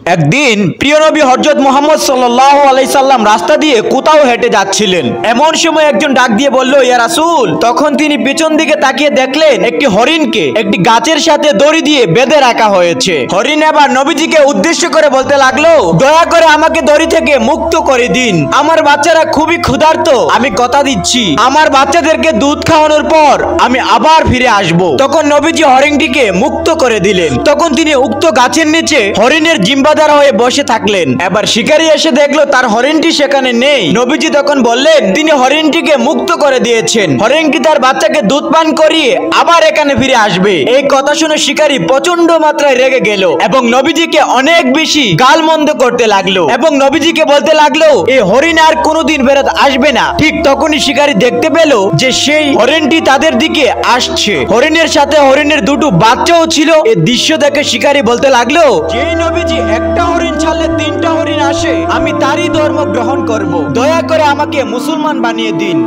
একদিন প্রিয় নবী হযরত মুহাম্মদ সাল্লাল্লাহু আলাইহি সাল্লাম রাস্তা দিয়ে কোথাও হেঁটে যাচ্ছিলেন। এমন সময় একজন ডাক দিয়ে বলল, ইয়া রাসূল। তখন তিনি পেছন দিকে তাকিয়ে দেখলেন একটি হরিণকে একটি গাছের সাথে দড়ি দিয়ে বেঁধে রাখা হয়েছে। হরিণ এবার নবীজিকে উদ্দেশ্য করে বলতে লাগলো, দয়া করে আমাকে দড়ি থেকে মুক্ত করে দিন। আমার বাচ্চারা খুবই ক্ষুধার্ত। আমি কথা দিচ্ছি, আমার বাচ্চাদেরকে দুধ খাওয়ানোর পর আমি আবার ফিরে আসব। তখন নবীজি হরিণটিকে মুক্ত করে দিলেন। তখন তিনি উক্ত গাছের নিচে হরিণের জিম্বাদার হয়ে বসে থাকলেন। এবার শিকারী এসে দেখলো তার হরিণটি সেখানে নেই। নবীজি তখন বললেন তিনি হরিণটিকে মুক্ত করে দিয়েছেন, হরিণটি তার বাচ্চাকে দুধ পান করিয়ে আবার এখানে ফিরে আসবে। এই কথা শুনে শিকারী প্রচন্ড মাত্রায় রেগে গেল এবং নবীজিকে অনেক বেশি গালমন্দ করতে লাগলো এবং নবীজিকে বলতে লাগলো এই হরিণ আর কোনোদিন ফেরত আসবে না। ঠিক তখনই শিকারী দেখতে পেল যে সেই হরিণটি তাদের দিকে আসছে। হরিণের সাথে হরিণের দুটো বাচ্চাও ছিল। এই দৃশ্য দেখে শিকারী বলতে লাগলো, যে নবীজি একটা হরিণ ছাড়লে তিনটা হরিণ আসে, আমি তারই ধর্ম গ্রহণ করব। দয়া করে আমাকে মুসলমান বানিয়ে দিন।